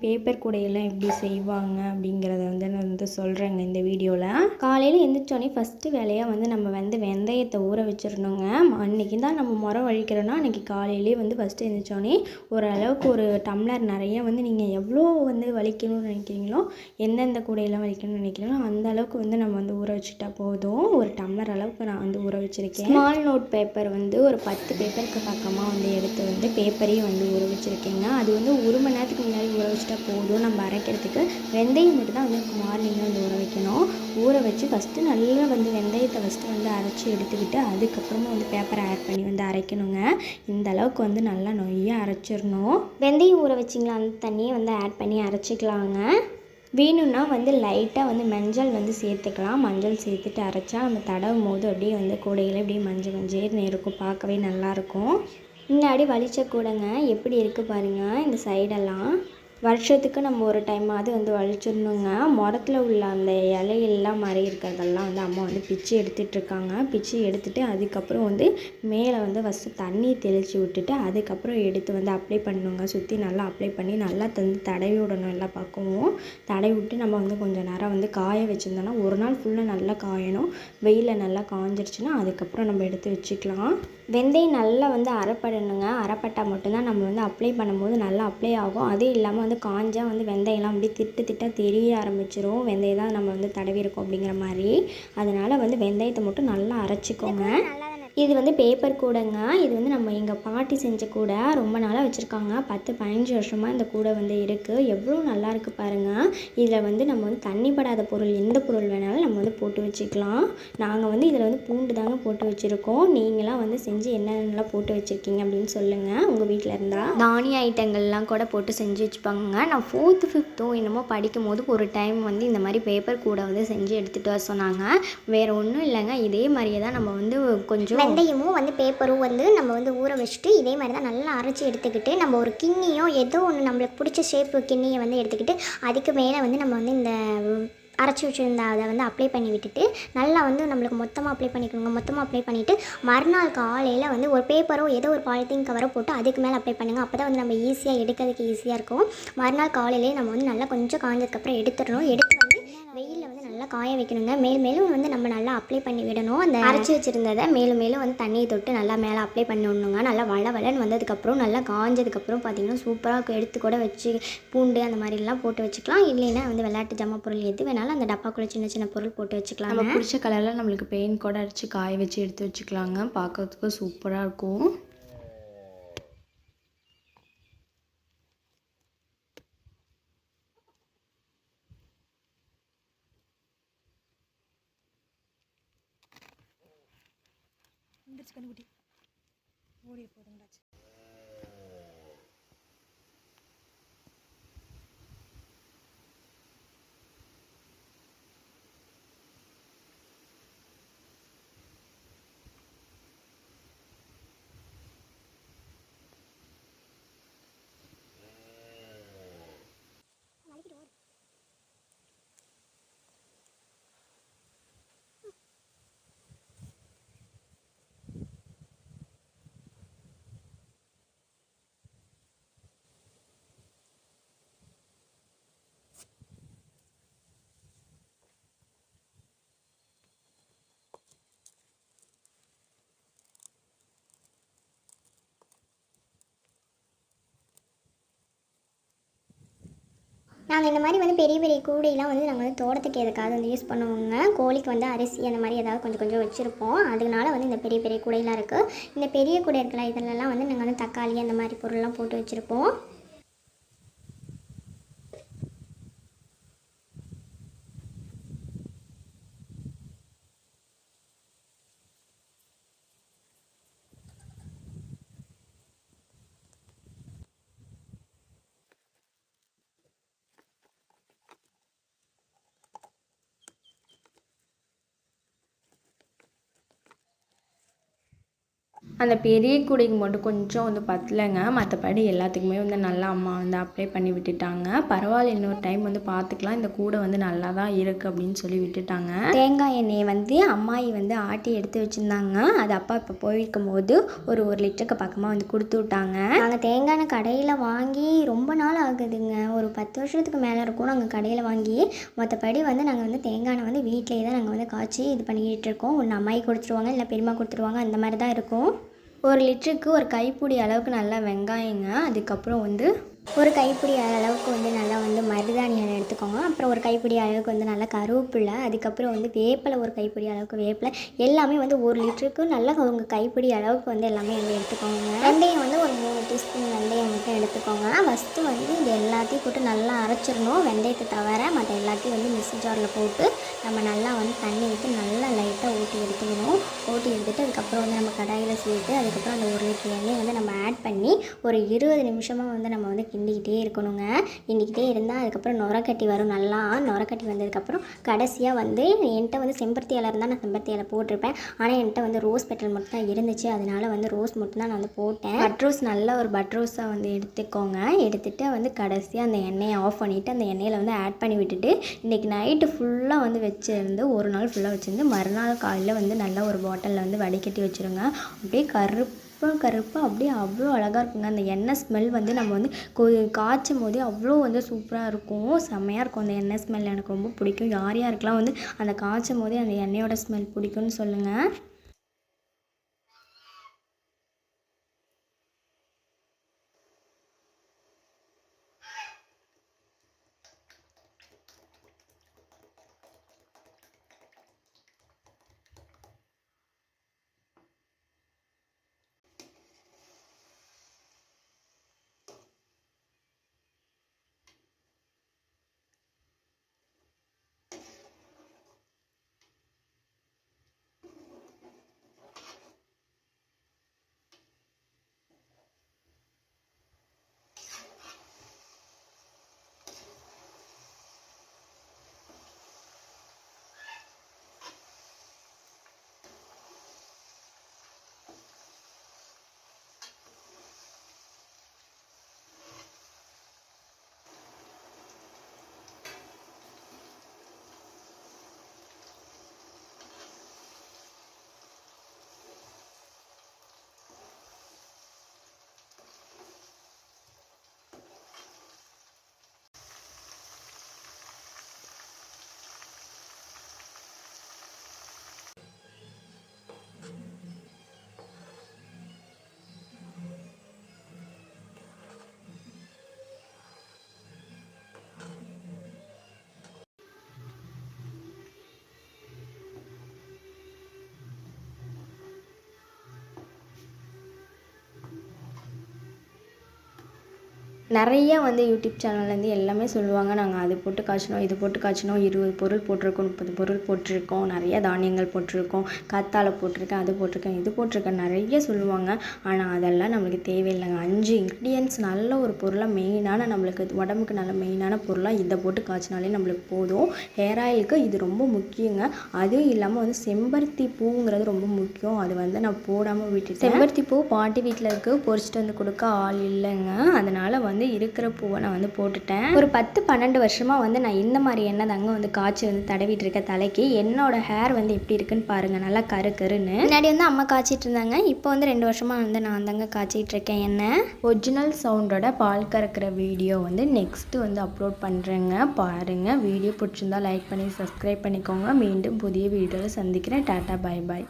Paper கூடையெல்லாம் எப்படி செய்வாங்க அப்படிங்கிறத நான் சொல்கிறேங்க இந்த வீடியோவில். காலையில் எழுந்திரிச்சோடனே ஃபஸ்ட்டு வேலையாக நம்ம வெந்தயத்தை ஊற வச்சிடணுங்க. அன்றைக்கி தான் நம்ம முறை வழிக்கிறோன்னா அன்றைக்கி காலையிலே ஃபஸ்ட்டு எழுந்திரிச்சோடனே ஓரளவுக்கு ஒரு டம்ளர் நிறைய நீங்கள் எவ்வளோ வலிக்கணும்னு நினைக்கிறீங்களோ, எந்தெந்த கூடையெல்லாம் வலிக்கணும்னு நினைக்கிறீங்களோ அந்த அளவுக்கு நம்ம ஊற வச்சுட்டா போதும். ஒரு டம்ளர் அளவுக்கு நான் ஊற வச்சுருக்கேன். ஸ்மால் நோட் பேப்பர் ஒரு 10 பேப்பருக்கு பக்கமாக எடுத்து பேப்பரையும் ஊற வச்சுருக்கேங்க. அது 1 மணி நேரத்துக்கு முன்னாடி ஊற வச்சுட்டா போதும். நம்ம அரைக்கிறதுக்கு வெந்தயம் மட்டும் தான் மார்னிங்காக ஊற வைக்கணும். ஊற வச்சு ஃபஸ்ட்டு நல்லா வெந்தயத்தை ஃபஸ்ட்டு அரைச்சி எடுத்துக்கிட்டு அதுக்கப்புறமா பேப்பரை ஆட் பண்ணி அரைக்கணுங்க. இந்த அளவுக்கு நல்லா நொய்யாக அரைச்சிடணும். வெந்தயம் ஊற வச்சிங்களா அந்த தண்ணியை ஆட் பண்ணி அரைச்சிக்கலாங்க. வேணும்னா லைட்டாக மஞ்சள் சேர்த்துக்கலாம். மஞ்சள் சேர்த்துட்டு அரைச்சா நம்ம தடவும் போது அப்படியே கூடையில் அப்படியே மஞ்சள் மஞ்சள்னு இருக்கும், பார்க்கவே நல்லாயிருக்கும். முன்னாடி வலிச்ச கூடைங்க எப்படி இருக்குது பாருங்கள். இந்த சைடெல்லாம் வருஷத்துக்கு நம்ம ஒரு டைமாவது வலிச்சிடணுங்க. மரத்தில் உள்ள அந்த இலையெல்லாம் மறை இருக்கிறதெல்லாம் அம்மா பிச்சு எடுத்துகிட்ருக்காங்க. பிச்சு எடுத்துகிட்டு அதுக்கப்புறம் மேலே ஃபஸ்ட்டு தண்ணி தெளித்து விட்டுட்டு அதுக்கப்புறம் எடுத்து அப்ளை பண்ணணுங்க. சுற்றி நல்லா அப்ளை பண்ணி நல்லா தடவி விடணும். எல்லா பக்கமும் தடவி விட்டு நம்ம கொஞ்சம் நேரம் காய வச்சுருந்தோன்னா ஒரு நாள் ஃபுல்லாக நல்லா காயணும். வெயிலில் நல்லா காஞ்சிருச்சுன்னா அதுக்கப்புறம் நம்ம எடுத்து வச்சுக்கலாம். வெந்தயம் நல்லா அரைப்படணுங்க. அரைப்பட்டால் மட்டும்தான் நம்ம அப்ளை பண்ணும்போது நல்லா அப்ளை ஆகும். அதே இல்லாமல் காஞ்சா வெந்தயம்லாம் அப்படியே திட்டாக தெரிய ஆரம்பிச்சிரும். வெந்தயம் தான் நம்ம தடவி இருக்கோம் அப்படிங்கிற மாதிரி. அதனால் வெந்தயத்தை மட்டும் நல்லா அரைச்சிக்கோங்க. இது பேப்பர் கூடைங்க. இது நம்ம எங்கள் பாட்டி செஞ்ச கூடை. ரொம்ப நாளாக வச்சுருக்காங்க. 10-15 வருஷமாக இந்த கூடை இருக்குது. எவ்வளோ நல்லா இருக்குது பாருங்கள். இதில் நம்ம தண்ணி படாத பொருள் எந்த பொருள் வேணாலும் நம்ம போட்டு வச்சுக்கலாம். நாங்கள் இதில் பூண்டு தாங்க போட்டு வச்சுருக்கோம். நீங்களாம் செஞ்சு என்னென்னலாம் போட்டு வச்சுருக்கீங்க அப்படின்னு சொல்லுங்கள். உங்கள் வீட்டில் இருந்தால் தானிய ஐட்டங்கள்லாம் கூட போட்டு செஞ்சு வச்சுப்பாங்க. நான் 4th 5th என்னமோ படிக்கும் போது ஒரு டைம் இந்த மாதிரி பேப்பர் கூடை செஞ்சு எடுத்துகிட்டு வர சொன்னாங்க. வேறு ஒன்றும் இல்லைங்க. இதே மாதிரியே தான் நம்ம கொஞ்சம் வெந்தயமும் பேப்பரும் நம்ம ஊற வச்சுட்டு இதே மாதிரி தான் நல்லா அரைச்சி எடுத்துக்கிட்டு நம்ம ஒரு கிண்ணியோ ஏதோ ஒன்று நம்மளுக்கு பிடிச்ச ஷேப்பு கிண்ணியை எடுத்துக்கிட்டு அதுக்கு மேலே நம்ம இந்த அரைச்சி வச்சுருந்தா அதை அப்ளை பண்ணி விட்டுட்டு நல்லா நம்மளுக்கு மொத்தமாக அப்ளை பண்ணிக்கணுங்க. மொத்தமாக அப்ளை பண்ணிவிட்டு மறுநாள் காலையில் ஒரு பேப்பரோ ஏதோ ஒரு பாலித்தீன் கவரோ போட்டு அதுக்கு மேலே அப்ளை பண்ணுங்கள். அப்போ தான் நம்ம ஈஸியாக எடுக்கிறதுக்கு ஈஸியாக இருக்கும். மறுநாள் காலையிலே நம்ம நல்லா கொஞ்சம் காஞ்சதுக்கப்புறம் எடுத்துடணும். எடுத்து வெயிலில் நல்லா காய வைக்கணுங்க. மேலும் நம்ம நல்லா அப்ளை பண்ணி விடணும். அந்த அரைச்சி வச்சுருந்ததை மேலும் தண்ணியை தொட்டு நல்லா மேலே அப்ளை பண்ணி விடணுங்க. நல்லா வளன்னு வந்ததுக்கப்புறம் நல்லா காஞ்சதுக்கப்புறம் பார்த்திங்கன்னா சூப்பராக எடுத்து கூட வச்சு பூண்டு அந்த மாதிரிலாம் போட்டு வச்சுக்கலாம். இல்லைன்னா விளையாட்டு ஜாமான் பொருள் எது வேணாலும் அந்த டப்பாக்குள்ளே சின்ன சின்ன பொருள் போட்டு வச்சுக்கலாம். நம்ம பிடிச்ச கலரில் நம்மளுக்கு பெயிண்ட் கூட அடித்து காய வச்சு எடுத்து வச்சுக்கலாங்க. பார்க்கறதுக்கு சூப்பராக இருக்கும். ஓடி போதுங்களாச்சு. நாங்கள் இந்த மாதிரி பெரிய பெரிய கூடையெல்லாம் நாங்கள் தோட்டத்துக்கு எதுக்காவது யூஸ் பண்ணுவோங்க. கோழிக்கு அரிசி அந்த மாதிரி ஏதாவது கொஞ்சம் கொஞ்சம் வச்சுருப்போம். அதனால இந்த பெரிய பெரிய கூடையெல்லாம் இருக்குது. இந்த பெரிய கூடை இருக்கிற இதிலெல்லாம் நாங்கள் தக்காளி அந்த மாதிரி பொருள்லாம் போட்டு வச்சுருப்போம். அந்த பெரிய கூடைக்கு மட்டும் கொஞ்சம் வந்து பத்தலைங்க. மற்றபடி எல்லாத்துக்குமே வந்து நல்லா அம்மா வந்து அப்ளை பண்ணி விட்டுட்டாங்க. பரவாயில்ல, இன்னொரு டைம் வந்து பார்த்துக்கலாம், இந்த கூடை வந்து நல்லா தான் இருக்குது அப்படின்னு சொல்லி விட்டுட்டாங்க. தேங்காய் எண்ணெயை வந்து அம்மாயி வந்து ஆட்டி எடுத்து வச்சுருந்தாங்க. அது அப்பா இப்போ போயிருக்கும் போது ஒரு லிட்டருக்கு பக்கமாக வந்து கொடுத்து விட்டாங்க. நாங்கள் தேங்காய் எண்ணெய் கடையில் வாங்கி ரொம்ப நாள் ஆகுதுங்க, ஒரு 10 வருஷத்துக்கு மேலே இருக்கும் நாங்கள் கடையில் வாங்கி. மற்றபடி வந்து நாங்கள் வந்து தேங்காய் எண்ணெய் வந்து வீட்டிலே தான் நாங்கள் வந்து காய்ச்சி இது பண்ணிக்கிட்டு இருக்கோம். ஒன்று அம்மாயி கொடுத்துருவாங்க, இல்லை பெரியம்மா கொடுத்துருவாங்க, அந்த மாதிரி தான் இருக்கும். 1 லிட்டருக்கு ஒரு கைப்பிடி அளவுக்கு நல்லா வெங்காயங்க, அதுக்கப்புறம் வந்து ஒரு கைப்பிடி அளவுக்கு வந்து நல்லா வந்து மருதாணி இலை எடுத்துக்கோங்க. அப்புறம் ஒரு கைப்பிடி அளவுக்கு வந்து நல்லா கருவேப்பிலை, அதுக்கப்புறம் வந்து வேப்பிலை ஒரு கைப்பிடி அளவுக்கு வேப்பிலை, எல்லாமே வந்து 1 லிட்டருக்கு நல்லா உங்கள் கைப்பிடி அளவுக்கு வந்து எல்லாமே வந்து எடுத்துக்கோங்க. வெந்தயம் வந்து ஒரு 3 டீஸ்பூன் வெந்தயம் மட்டும் எடுத்துக்கோங்க. ஃபஸ்ட்டு வந்து இது எல்லாத்தையும் போட்டு நல்லா அரைச்சிடணும். வெந்தயத்தை தவிர மற்ற எல்லாத்தையும் வந்து மிக்ஸி ஜாரில் போட்டு நம்ம நல்லா வந்து தண்ணி ஊற்றி நல்லா லைட்டாக ஊற்றி எடுத்துக்கணும். ஊற்றி எடுத்துகிட்டு அதுக்கப்புறம் வந்து நம்ம கடாயில் சேர்த்து அதுக்கப்புறம் அந்த 1 லிட்டர் எண்ணெயை வந்து நம்ம ஆட் பண்ணி ஒரு 20 நிமிஷமாக வந்து நம்ம வந்து கிண்டிக்கிட்டே இருக்கணுங்க. கிண்டிக்கிட்டே இருந்தால் அதுக்கப்புறம் நுரக்கட்டி வரும். நல்லா நுரக்கட்டி வந்ததுக்கப்புறம் கடைசியாக வந்து என்கிட்ட வந்து செம்பருத்தி இலை இருந்தால் நான் செம்பருத்தி இலை போட்டிருப்பேன். ஆனால் என்கிட்ட வந்து ரோஸ் பெட்டல் மட்டும் தான் இருந்துச்சு, அதனால வந்து ரோஸ் மட்டும் தான் நான் வந்து போட்டேன். பட்ரோஸ் நல்ல ஒரு பட்ரோஸாக வந்து எடுத்துக்கோங்க. எடுத்துகிட்டு வந்து கடைசியாக அந்த எண்ணெயை ஆஃப் பண்ணிவிட்டு அந்த எண்ணெயில் வந்து ஆட் பண்ணி விட்டுட்டு இன்றைக்கி நைட்டு ஃபுல்லாக வந்து வச்சுருந்து ஒரு நாள் ஃபுல்லாக வச்சுருந்து மறுநாள் காலையில் வந்து நல்லா ஒரு பாட்டிலில் வந்து வடிகட்டி வச்சுருங்க. அப்படியே கருப்பாக அப்படியே அவ்வளோ அழகாக இருக்குங்க. அந்த எண்ணெய் ஸ்மெல் வந்து நம்ம வந்து காய்ச்சும் போதே அவ்வளோ வந்து சூப்பராக இருக்கும், செம்மையாக இருக்கும். அந்த எண்ணெய் ஸ்மெல் எனக்கு ரொம்ப பிடிக்கும். யார் யாருக்கெல்லாம் வந்து அந்த காய்ச்சும் போதே அந்த எண்ணெயோட ஸ்மெல் பிடிக்கும்னு சொல்லுங்கள். நிறைய வந்து யூடியூப் சேனல்லேருந்து எல்லாமே சொல்லுவாங்க, நாங்கள் அது போட்டு காய்ச்சினோம், இது போட்டு காய்ச்சினோம், 20 பொருள் போட்டிருக்கோம், 30 பொருள் போட்டிருக்கோம், நிறைய தானியங்கள் போட்டிருக்கோம், கத்தாழை போட்டிருக்கேன், அது போட்டிருக்கேன், இது போட்டிருக்கேன், நிறைய சொல்லுவாங்க. ஆனால் அதெல்லாம் நம்மளுக்கு தேவையில்லைங்க. 5 இன்க்ரீடியன்ட்ஸ் நல்ல ஒரு பொருளாக மெயினான நம்மளுக்கு உடம்புக்கு நல்ல மெயினான பொருளாக இதை போட்டு காய்ச்சினாலே நம்மளுக்கு போதும். ஹேர் ஆயிலுக்கு இது ரொம்ப முக்கியங்க. அதுவும் இல்லாமல் வந்து செம்பருத்தி பூங்கிறது ரொம்ப முக்கியம். அது வந்து நான் போடாமல் விட்டுட்டேன். செம்பருத்தி பூ பாட்டி வீட்டில் இருக்குது, பொறிச்சிட்டு வந்து கொடுக்க ஆள் இல்லைங்க. அதனால் வந்து இருக்கிற பூவை நான் வந்து போட்டுட்டேன். ஒரு 10-12 வருஷமாக வந்து நான் இந்த மாதிரி எண்ணெய் தாங்க வந்து காய்ச்சி வந்து தடவிட்டு இருக்க தலைக்கு. என்னோட ஹேர் வந்து எப்படி இருக்குன்னு பாருங்கள், நல்லா கருன்னு. முன்னாடி வந்து அம்மா காய்ச்சிட்டு இருந்தாங்க, இப்போ வந்து 2 வருஷமாக வந்து நான் தாங்க காய்ச்சிட்டு இருக்கேன் எண்ணெய். ஒரிஜினல் சவுண்டோட பால் கறக்கிற வீடியோ வந்து நெக்ஸ்ட்டு வந்து அப்லோட் பண்ணுறேங்க, பாருங்கள். வீடியோ பிடிச்சிருந்தா லைக் பண்ணி சப்ஸ்கிரைப் பண்ணிக்கோங்க. மீண்டும் புதிய வீடியோவில் சந்திக்கிறேன். Tata, bye bye.